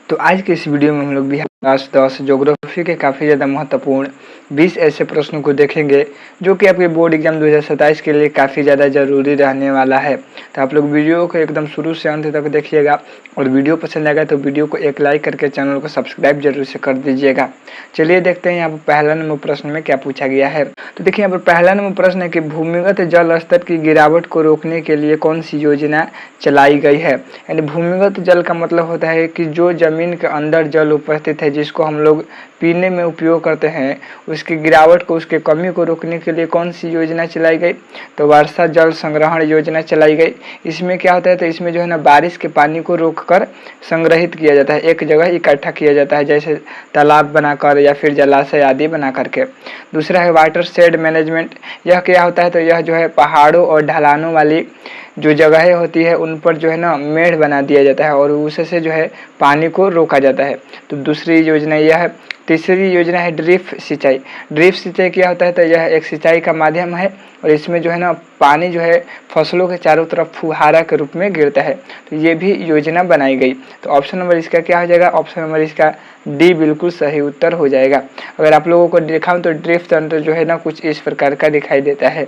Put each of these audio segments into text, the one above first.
तो आज के इस वीडियो में हम लोग बिहार क्लास 10 ज्योग्राफी के काफ़ी ज़्यादा महत्वपूर्ण 20 ऐसे प्रश्नों को देखेंगे जो कि आपके बोर्ड एग्जाम 2027 के लिए काफ़ी ज़्यादा ज़रूरी रहने वाला है। तो आप लोग वीडियो को एकदम शुरू से अंत तक देखिएगा और वीडियो पसंद आएगा तो वीडियो को एक लाइक करके चैनल को सब्सक्राइब जरूर से कर दीजिएगा। चलिए देखते हैं यहाँ पर पहला नंबर प्रश्न में क्या पूछा गया है। तो देखिए यहाँ पर पहला नंबर प्रश्न है कि भूमिगत जल स्तर की गिरावट को रोकने के लिए कौन सी योजना चलाई गई है। यानी भूमिगत जल का मतलब होता है कि जो जमीन के अंदर जल उपस्थित है जिसको हम लोग पीने में उपयोग करते हैं, उसकी गिरावट को, उसके कमी को रोकने के लिए कौन सी योजना चलाई गई। तो वर्षा जल संग्रहण योजना चलाई गई। इसमें क्या होता है, तो इसमें जो है ना बारिश के पानी को रोककर संग्रहित किया जाता है, एक जगह इकट्ठा किया जाता है, जैसे तालाब बनाकर या फिर जलाशय आदि बना करके। दूसरा है वाटर शेड मैनेजमेंट। यह क्या होता है, तो यह जो है पहाड़ों और ढलानों वाली जो जगहें होती है उन पर जो है ना मेढ़ बना दिया जाता है और उससे जो है पानी को रोका जाता है। तो दूसरी योजना यह है। तीसरी योजना है ड्रिप सिंचाई। ड्रिप सिंचाई क्या होता है, तो यह एक सिंचाई का माध्यम है और इसमें जो है ना पानी जो है फसलों के चारों तरफ फुहारा के रूप में गिरता है। तो ये भी योजना बनाई गई। तो ऑप्शन नंबर इसका क्या हो जाएगा, ऑप्शन नंबर इसका डी बिल्कुल सही उत्तर हो जाएगा। अगर आप लोगों को दिखाऊं तो ड्रिप तंत्र जो है ना कुछ इस प्रकार का दिखाई देता है।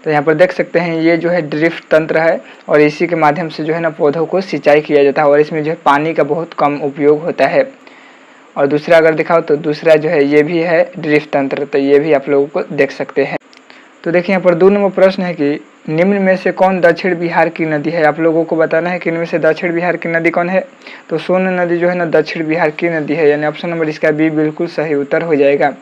तो यहाँ पर देख सकते हैं ये जो है ड्रिप तंत्र है और इसी के माध्यम से जो है ना पौधों को सिंचाई किया जाता है और इसमें जो है पानी का बहुत कम उपयोग होता है। और दूसरा अगर दिखाओ तो दूसरा जो है ये भी है ड्रिप तंत्र, तो ये भी आप लोगों को देख सकते हैं। तो देखिए यहाँ पर 2 नंबर प्रश्न है कि निम्न में से कौन दक्षिण बिहार की नदी है। आप लोगों को बताना है कि इनमें से दक्षिण बिहार की नदी कौन है। तो सोन नदी जो है ना दक्षिण बिहार की नदी है, यानी ऑप्शन नंबर इसका बी बिल्कुल सही उत्तर हो जाएगा।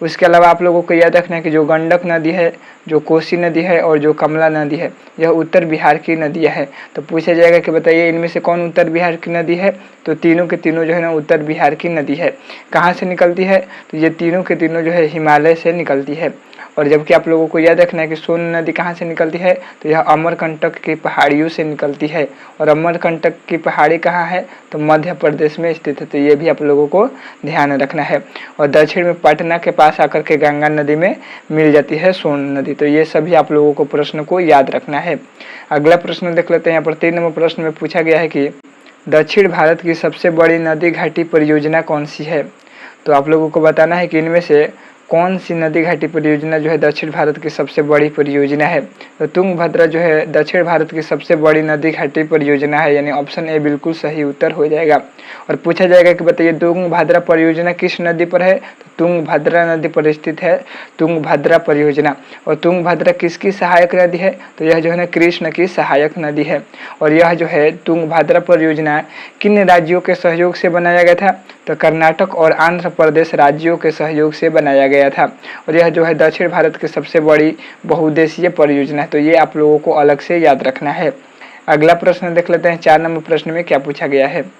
उसके अलावा आप लोगों को याद रखना है कि जो गंडक नदी है, जो कोसी नदी है और जो कमला नदी है, यह उत्तर बिहार की नदियां है। तो पूछा जाएगा कि बताइए इनमें से कौन उत्तर बिहार की नदी है। तो तीनों के तीनों जो है ना उत्तर बिहार की नदी है। कहाँ से निकलती है, तो ये तीनों के तीनों जो है हिमालय से निकलती है। और जबकि आप लोगों को याद रखना है कि सोन नदी कहाँ से निकलती है, तो यह अमरकंटक की पहाड़ियों से निकलती है और अमरकंटक की पहाड़ी कहाँ है, तो मध्य प्रदेश में स्थित है। तो ये भी आप लोगों को ध्यान रखना है। और दक्षिण में पटना के पास आकर के गंगा नदी में मिल जाती है सोन नदी। तो ये सभी आप लोगों को प्रश्न को याद रखना है। अगला प्रश्न देख लेते हैं। यहाँ पर 3 नंबर प्रश्न में पूछा गया है कि दक्षिण भारत की सबसे बड़ी नदी घाटी परियोजना कौन सी है। तो आप लोगों को बताना है कि इनमें से कौन सी नदी घाटी परियोजना जो है दक्षिण भारत की सबसे बड़ी परियोजना है। तो तुंगभद्रा जो है दक्षिण भारत की सबसे बड़ी नदी घाटी परियोजना है, यानी ऑप्शन ए बिल्कुल सही उत्तर हो जाएगा। और पूछा जाएगा कि बताइए तुंगभद्रा परियोजना किस नदी पर है। तो तुंगभद्रा नदी पर स्थित है तुंगभद्रा परियोजना। और तुंगभद्रा किसकी सहायक नदी है, तो यह जो है ना कृष्ण की सहायक नदी है। और यह जो है तुंगभद्रा परियोजना किन राज्यों के सहयोग से बनाया गया था, तो कर्नाटक और आंध्र प्रदेश राज्यों के सहयोग से बनाया गया था। और यह जो है दक्षिण भारत की सबसे बड़ी बहुउद्देशीय परियोजना है। तो ये आप लोगों को अलग से याद रखना है। अगला प्रश्न देख लेते हैं। 4 नंबर प्रश्न में क्या पूछा गया है।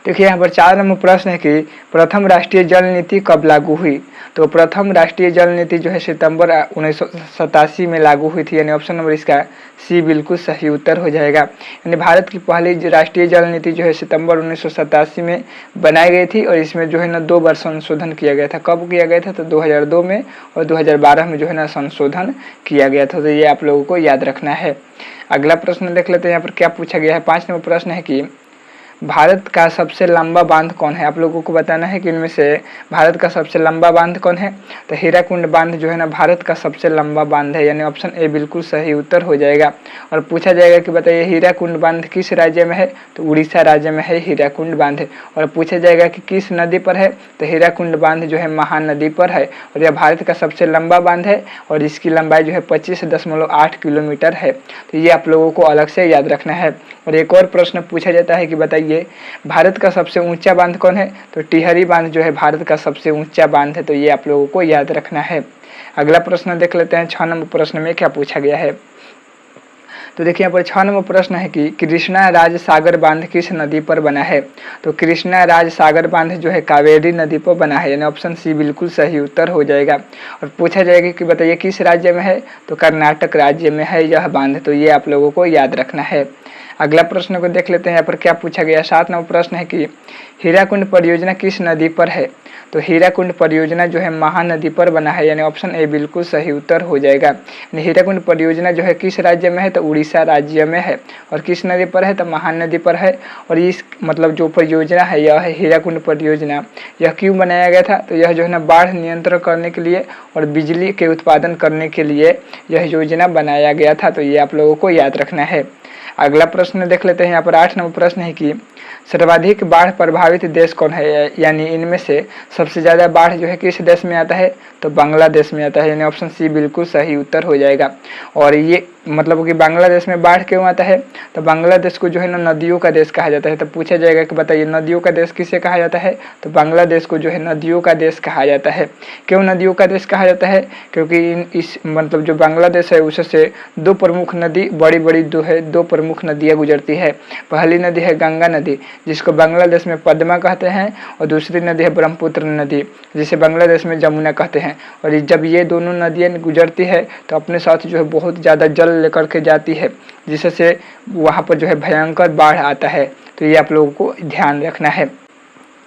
देखिए यहाँ पर 4 नंबर प्रश्न है कि प्रथम राष्ट्रीय जल नीति कब लागू हुई। तो प्रथम राष्ट्रीय जल नीति जो है सितंबर 1987 में लागू हुई थी, यानी ऑप्शन नंबर इसका सी बिल्कुल सही उत्तर हो जाएगा। यानी भारत की पहली राष्ट्रीय जल नीति जो है सितंबर 1987 में बनाई गई थी और इसमें जो है ना 2 बार संशोधन किया गया था। कब किया गया था, तो 2002 में और 2012 में जो है ना संशोधन किया गया था। तो ये आप लोगों को याद रखना है। अगला प्रश्न देख लेते हैं। यहाँ पर क्या पूछा गया है। 5 नंबर प्रश्न है कि भारत का सबसे लंबा बांध कौन है। आप लोगों को बताना है कि इनमें से भारत का सबसे लंबा बांध कौन है। तो हीराकुंड बांध जो है ना भारत का सबसे लंबा बांध है, यानी ऑप्शन ए बिल्कुल सही उत्तर हो जाएगा। और पूछा जाएगा कि बताइए हीराकुंड बांध किस राज्य में है। तो उड़ीसा राज्य में है हीराकुंड बांध। और पूछा जाएगा कि किस नदी पर है, तो हीराकुंड बांध जो है महानदी पर है और यह भारत का सबसे लंबा बांध है और इसकी लंबाई जो है 25.8 किलोमीटर है। तो ये आप लोगों को अलग से याद रखना है। और एक और प्रश्न पूछा जाता है कि बताइए भारत का सबसे ऊंचा बांध कौन है। तो टिहरी बांध जो है भारत का सबसे ऊंचा बांध है। तो ये आप लोगों को याद रखना है। अगला प्रश्न देख लेते हैं। 6 नंबर प्रश्न में क्या पूछा गया है। तो देखिए यहाँ पर 6 नंबर प्रश्न है कि कृष्णा राज सागर बांध किस नदी पर बना है। तो कृष्णा राज सागर बांध जो है कावेरी नदी पर बना है, यानी ऑप्शन सी बिल्कुल सही उत्तर हो जाएगा। और पूछा जाएगा कि बताइए किस राज्य में है। तो कर्नाटक राज्य में है यह बांध। तो ये आप लोगों को याद रखना है। अगला प्रश्न को देख लेते हैं। यहाँ पर क्या पूछा गया। 7 नंबर प्रश्न है कि हीराकुंड परियोजना किस नदी पर है। तो हीराकुंड परियोजना जो है महानदी पर बना है, यानी ऑप्शन ए बिल्कुल सही उत्तर हो जाएगा। हीराकुंड परियोजना जो है किस राज्य में है, तो उड़ीसा राज्य में है। और किस नदी पर है, तो महानदी पर है। और इस मतलब जो परियोजना है यह है हीराकुंड परियोजना। यह क्यों बनाया गया था, तो यह जो है ना बाढ़ नियंत्रण करने के लिए और बिजली के उत्पादन करने के लिए यह योजना बनाया गया था। तो ये आप लोगों को याद रखना है। अगला प्रश्न देख लेते हैं। यहाँ पर 8 नंबर प्रश्न है कि सर्वाधिक बाढ़ प्रभावित देश कौन है, यानी इनमें से सबसे ज़्यादा बाढ़ जो है किस देश में आता है, तो बांग्लादेश में आता है, यानी ऑप्शन सी बिल्कुल सही उत्तर हो जाएगा। और ये मतलब कि बांग्लादेश में बाढ़ क्यों आता है, तो बांग्लादेश को जो है ना नदियों का देश कहा जाता है। तो पूछा जाएगा कि बताइए नदियों का देश किसे कहा जाता है, तो बांग्लादेश को जो है नदियों का देश कहा जाता है। क्यों नदियों का देश कहा जाता है, क्योंकि इस मतलब जो बांग्लादेश है उससे दो प्रमुख नदी बड़ी दो प्रमुख नदियाँ गुजरती है। पहली नदी है गंगा नदी, जिसको बांग्लादेश में पद्मा कहते हैं, और दूसरी नदी है ब्रह्मपुत्र नदी, जिसे बांग्लादेश में जमुना कहते हैं। और जब ये दोनों नदियाँ गुजरती है तो अपने साथ जो है बहुत ज़्यादा जल लेकर के जाती है, जिससे वहाँ पर जो है भयंकर बाढ़ आता है। तो ये आप लोगों को ध्यान रखना है।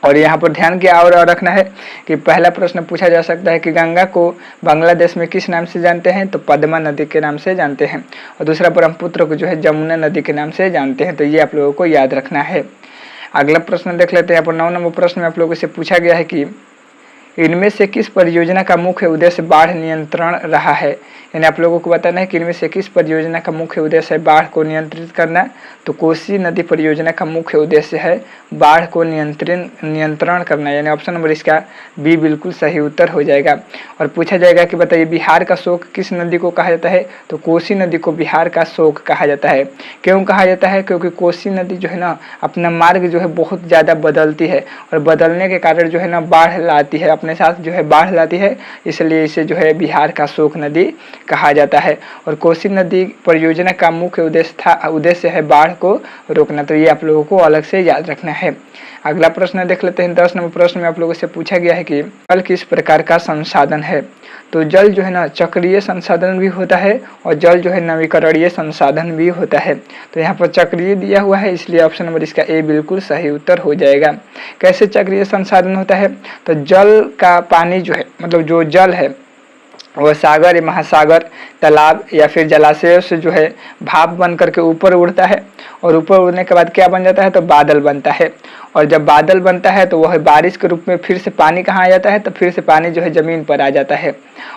और यहाँ पर ध्यान क्या और रखना है कि पहला प्रश्न पूछा जा सकता है कि गंगा को बांग्लादेश में किस नाम से जानते हैं, तो पद्मा नदी के नाम से जानते हैं। और दूसरा ब्रह्मपुत्र को जो है जमुना नदी के नाम से जानते हैं। तो ये आप लोगों को याद रखना है। अगला प्रश्न देख लेते हैं। यहाँ पर 9 नंबर प्रश्न में आप लोगों से पूछा गया है कि इनमें से किस परियोजना का मुख्य उद्देश्य बाढ़ नियंत्रण रहा है, यानी आप लोगों को बताना है कि इनमें से किस परियोजना का मुख्य उद्देश्य है बाढ़ को नियंत्रित करना। तो कोसी नदी परियोजना का मुख्य उद्देश्य है बाढ़ को नियंत्रण करना, यानी ऑप्शन नंबर इसका बी बिल्कुल सही उत्तर हो जाएगा। और पूछा जाएगा कि बताइए बिहार का शोक किस नदी को कहा जाता है, तो कोसी नदी को बिहार का शोक कहा जाता है। क्यों कहा जाता है, क्योंकि कोसी नदी जो है ना अपना मार्ग जो है बहुत ज़्यादा बदलती है, और बदलने के कारण जो है ना बाढ़ लाती है, अपने साथ जो है बाढ़ लाती है, इसलिए इसे जो है बिहार का शोक नदी कहा जाता है। और कोसी नदी परियोजना का मुख्य उद्देश्य है बाढ़ को रोकना। तो ये आप लोगों को अलग से याद रखना है। अगला प्रश्न देख लेते हैं। 10 नंबर प्रश्न में आप लोगों से पूछा गया है कि जल किस प्रकार का संसाधन है। तो जल जो है ना चक्रीय संसाधन भी होता है, और जल जो है नवीकरणीय संसाधन भी होता है। तो यहाँ पर चक्रीय दिया हुआ है, इसलिए ऑप्शन नंबर इसका ए बिल्कुल सही उत्तर हो जाएगा। कैसे चक्रीय संसाधन होता है, तो जल का पानी जो है मतलब जो जल है वह सागर या महासागर, तालाब या फिर जलाशय से जो है भाप बन करके ऊपर उड़ता है, और ऊपर उड़ने के बाद क्या बन जाता है, तो बादल बनता है। और जब बादल बनता है तो वह बारिश के रूप में फिर से पानी कहाँ आ जाता है, तो फिर से पानी जो है ज़मीन पर आ जाता है।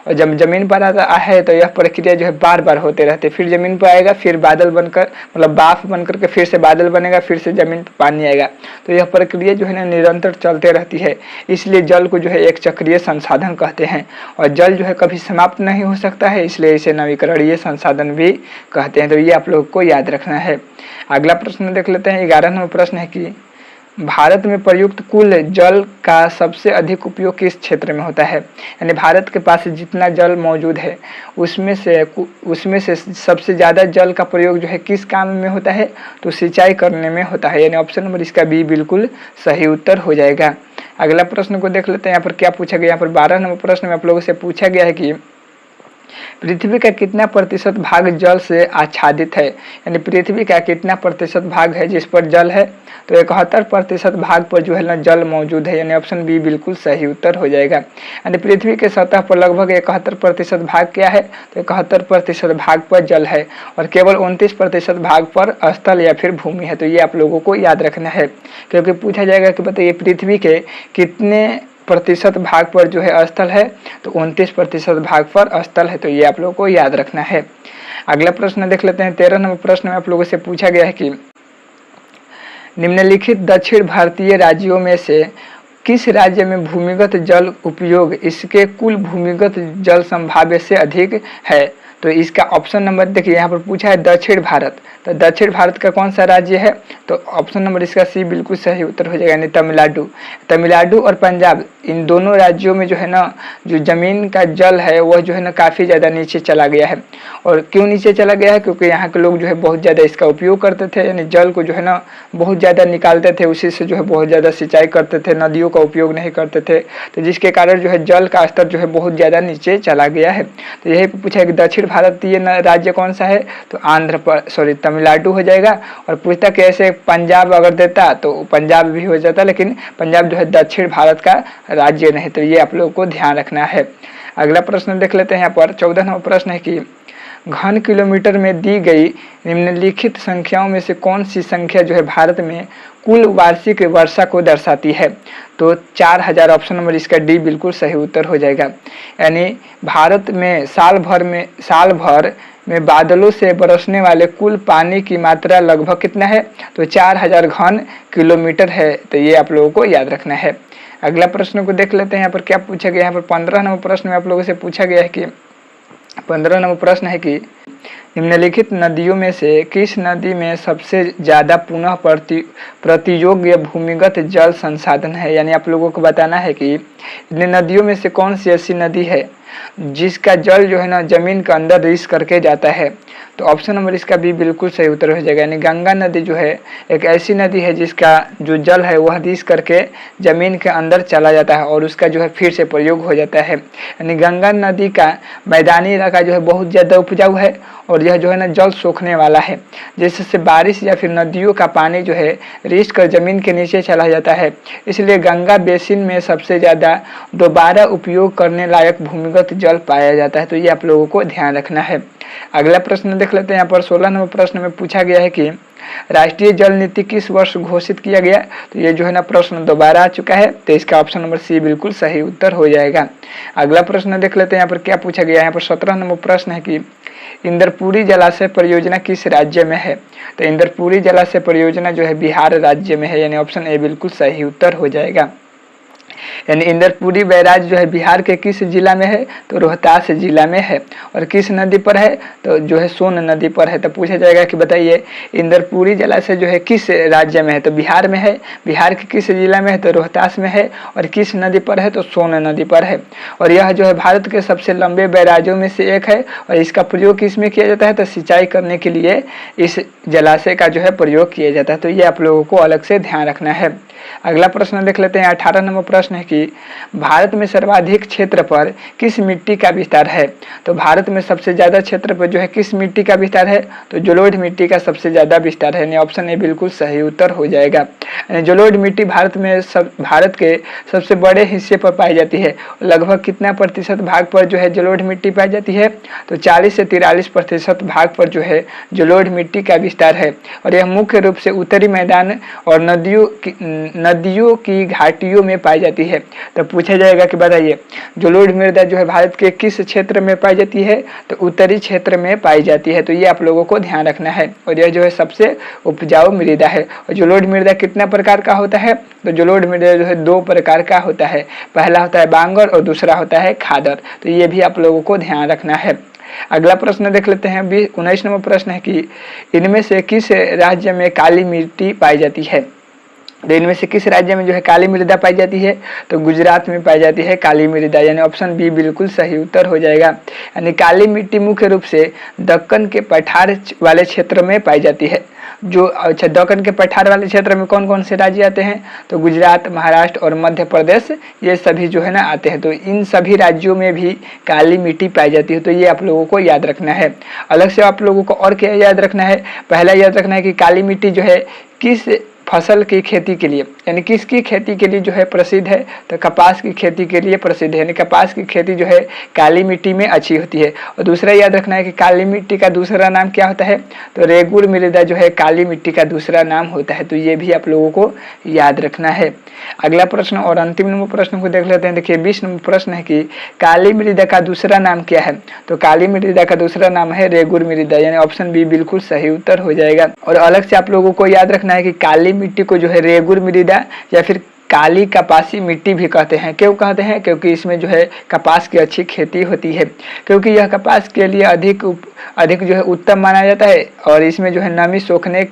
और जब ज़मीन पर आता है तो यह प्रक्रिया जो है बार बार होते रहते, फिर ज़मीन पर आएगा, फिर बादल बनकर मतलब बाफ बनकर के फिर से बादल बनेगा, फिर से ज़मीन पर पानी आएगा। तो यह प्रक्रिया जो है ना निरंतर चलते रहती है, इसलिए जल को जो है एक चक्रीय संसाधन कहते हैं। और जल जो है कभी समाप्त नहीं हो सकता है, इसलिए इसे नवीकरणीय संसाधन भी कहते हैं। तो ये आप लोग को याद रखना है। अगला प्रश्न देख लेते हैं। 11 नंबर प्रश्न है कि भारत में प्रयुक्त कुल जल का सबसे अधिक उपयोग किस क्षेत्र में होता है, यानी भारत के पास जितना जल मौजूद है उसमें से सबसे ज़्यादा जल का प्रयोग जो है किस काम में होता है, तो सिंचाई करने में होता है, यानी ऑप्शन नंबर इसका बी बिल्कुल सही उत्तर हो जाएगा। अगला प्रश्न को देख लेते हैं। यहाँ पर क्या पूछा गया, यहाँ पर 12 नंबर प्रश्न में आप लोगों से पूछा गया है कि पृथ्वी का कितना प्रतिशत भाग जल से आच्छादित है, यानी पृथ्वी का कितना प्रतिशत भाग है जिस पर जल है, तो 71% भाग पर जो है ना जल मौजूद है, यानी ऑप्शन बी बिल्कुल सही उत्तर हो जाएगा। यानी पृथ्वी के सतह पर लगभग 71% भाग क्या है, तो 71% भाग पर जल है, और केवल 29% भाग पर स्थल या फिर भूमि है। तो ये आप लोगों को याद रखना है, क्योंकि पूछा जाएगा कि बताइए पृथ्वी के कितने प्रतिशत भाग पर जो है स्थल है, तो 29% भाग पर स्थल है। तो ये आप लोगों को याद रखना है। अगला प्रश्न देख लेते हैं। 13 नंबर प्रश्न में आप लोगों से पूछा गया है कि निम्नलिखित दक्षिण भारतीय राज्यों में से किस राज्य में भूमिगत जल उपयोग इसके कुल भूमिगत जल संभाव्य से अधिक है, तो इसका ऑप्शन नंबर देखिए यहाँ पर पूछा है दक्षिण भारत। तो दक्षिण भारत का कौन सा राज्य है, तो ऑप्शन नंबर इसका सी बिल्कुल सही उत्तर हो जाएगा, यानी तमिलनाडु और पंजाब, इन दोनों राज्यों में जो है ना जो ज़मीन का जल है वह जो है ना काफ़ी ज़्यादा नीचे चला गया है। और क्यों नीचे चला गया है, क्योंकि यहाँ के लोग जो है बहुत ज़्यादा इसका उपयोग करते थे, यानी जल को जो है ना बहुत ज़्यादा निकालते थे, उसी से जो है बहुत ज़्यादा सिंचाई करते थे, नदियों का उपयोग नहीं करते थे, तो जिसके कारण जो है जल का स्तर जो है बहुत ज़्यादा नीचे चला गया है। तो यही पूछा है कि दक्षिण भारतीय राज्य कौन सा है, तो तमिलनाडु हो जाएगा। और पूछता कि ऐसे पंजाब अगर देता तो पंजाब भी हो जाता, लेकिन पंजाब जो है दक्षिण भारत का राज्य नहीं, तो ये आप लोगों को ध्यान रखना है। अगला प्रश्न देख लेते हैं। यहाँ पर 14 नंबर प्रश्न है कि घन किलोमीटर में दी गई निम्नलिखित संख्याओं में से कौन सी संख्या जो है भारत में कुल वार्षिक वर्षा को दर्शाती है? तो 4000 ऑप्शन नंबर इसका डी बिल्कुल सही उत्तर हो जाएगा। यानी भारत में साल भर में बादलों से बरसने वाले कुल पानी की मात्रा लगभग कितना है? तो 4000 घन किलोमीटर है। तो ये आप लोगों को याद रखना है। अगला प्रश्न को देख लेते हैं। यहाँ पर क्या पूछा गया? यहाँ पर 15 नंबर प्रश्न में आप लोगों से पूछा गया है कि 15 नंबर प्रश्न है कि निम्नलिखित नदियों में से किस नदी में सबसे ज़्यादा पुनः प्रतियोग्य भूमिगत जल संसाधन है? यानी आप लोगों को बताना है कि इन नदियों में से कौन सी ऐसी नदी है जिसका जल जो है ना जमीन के अंदर रिस करके जाता है। तो ऑप्शन नंबर इसका भी बिल्कुल सही उत्तर हो जाएगा। यानी गंगा नदी जो है एक ऐसी नदी है जिसका जो जल है वह रिस करके जमीन के अंदर चला जाता है और उसका जो है फिर से प्रयोग हो जाता है। यानी गंगा नदी का मैदानी इलाका जो है बहुत ज़्यादा उपजाऊ है और यह जो है ना जल सोखने वाला है, जिससे बारिश या फिर नदियों का पानी जो है रिस कर जमीन के नीचे चला जाता है। इसलिए गंगा बेसिन में सबसे ज़्यादा दोबारा उपयोग करने लायक भूमिगत जल पाया जाता है। तो ये आप लोगों को ध्यान रखना है। अगला प्रश्न देख लेते हैं। यहाँ पर 16 नंबर प्रश्न में पूछा गया है कि राष्ट्रीय जल नीति किस वर्ष घोषित किया गया? तो ये जो है ना प्रश्न दोबारा आ चुका है, तो इसका ऑप्शन नंबर सी बिल्कुल सही उत्तर हो जाएगा। अगला प्रश्न देख लेते हैं। यहाँ पर क्या पूछा गया है? यहाँ पर 17 नंबर प्रश्न है कि इंद्रपुरी जलाशय परियोजना किस राज्य में है? तो इंद्रपुरी जलाशय परियोजना जो है बिहार राज्य में है। यानी ऑप्शन ए बिल्कुल सही उत्तर हो जाएगा। यानी इंद्रपुरी बैराज जो है बिहार के किस जिला में है? तो रोहतास जिला में है। और किस नदी पर है? तो जो है सोन नदी पर है। तो पूछा जाएगा कि बताइए इंद्रपुरी जलाशय जो है किस राज्य में है? तो बिहार में है। बिहार के किस जिला में है? तो रोहतास में है। और किस नदी पर है? तो सोन नदी पर है। और यह जो है भारत के सबसे लंबे बैराजों में से एक है और इसका प्रयोग किसमें किया जाता है? तो सिंचाई करने के लिए इस जलाशय का जो है प्रयोग किया जाता है। तो ये आप लोगों को अलग से ध्यान रखना है। अगला प्रश्न देख लेते हैं। 18 नंबर प्रश्न है कि भारत में सर्वाधिक क्षेत्र पर किस मिट्टी का विस्तार है? तो भारत में सबसे ज्यादा क्षेत्र पर जो है किस मिट्टी का विस्तार है? तो जलोढ़ मिट्टी का सबसे ज्यादा विस्तार है। यानी ऑप्शन ए बिल्कुल सही उत्तर हो जाएगा। जलोढ़ मिट्टी भारत के सबसे बड़े हिस्से पर पाई जाती है। लगभग कितना प्रतिशत भाग पर जो है जलोढ़ मिट्टी पाई जाती है? तो 40 से 43% भाग पर जो है जलोढ़ मिट्टी का विस्तार है। और यह मुख्य रूप से उत्तरी मैदान और नदियों की घाटियों में पाई जाती है। तो पूछा जाएगा कि बताइए जलोढ़ मृदा जो है भारत के किस क्षेत्र में पाई जाती है? तो उत्तरी क्षेत्र में पाई जाती है। तो ये आप लोगों को ध्यान रखना है। और यह जो है सबसे उपजाऊ मृदा है। और जलोढ़ मृदा कितना प्रकार का होता है? तो जलोढ़ मृदा जो है 2 प्रकार का होता है। पहला होता है बांगर और दूसरा होता है खादर। तो ये भी आप लोगों को ध्यान रखना है। अगला प्रश्न देख लेते हैं। 19 नंबर प्रश्न है कि इनमें से किस राज्य में काली मिट्टी पाई जाती है? तो इनमें से किस राज्य में जो है काली मृदा पाई जाती है? तो गुजरात में पाई जाती है काली मृदा। यानी ऑप्शन बी बिल्कुल सही उत्तर हो जाएगा। यानी काली मिट्टी मुख्य रूप से दक्कन के पठार वाले क्षेत्र में पाई जाती है। जो अच्छा दक्कन के पठार वाले क्षेत्र में कौन कौन से राज्य आते हैं? तो गुजरात, महाराष्ट्र और मध्य प्रदेश ये सभी जो है ना आते हैं। तो इन सभी राज्यों में भी काली मिट्टी पाई जाती है। तो ये आप लोगों को याद रखना है। अलग से आप लोगों को और क्या याद रखना है? पहला याद रखना है कि काली मिट्टी जो है किस फसल की खेती के लिए, यानी किसकी खेती के लिए जो है प्रसिद्ध है? तो कपास की खेती के लिए प्रसिद्ध है। यानी कपास की खेती जो है काली मिट्टी में अच्छी होती है। और दूसरा याद रखना है कि काली मिट्टी का दूसरा नाम क्या होता है? तो रेगुर मृदा जो है काली मिट्टी का दूसरा नाम होता है। तो ये भी आप लोगों को याद रखना है। अगला प्रश्न और अंतिम नंबर प्रश्न को देख लेते हैं। देखिए 20 नंबर प्रश्न है कि काली मृदा का दूसरा नाम क्या है? तो काली मृदा का दूसरा नाम है रेगुर मृदा। यानी ऑप्शन बी बिल्कुल सही उत्तर हो जाएगा। और अलग से आप लोगों को याद रखना है कि काली मिट्टी को जो है रेगुर मृदा या फिर काली कपासी मिट्टी भी कहते हैं। क्यों कहते हैं? क्योंकि इसमें जो है कपास की अच्छी खेती होती है। क्योंकि यह कपास के लिए अधिक जो है उत्तम माना जाता है और इसमें जो है नमी सोखने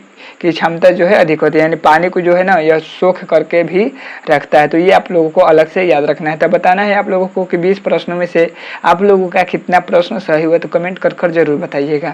की क्षमता जो है अधिक होती है। यानी पानी को जो है ना यह सोख करके भी रखता है। तो ये आप लोगों को अलग से याद रखना है। तो बताना है आप लोगों को कि 20 प्रश्नों में से आप लोगों का कितना प्रश्न सही हुआ, तो कमेंट कर जरूर बताइएगा।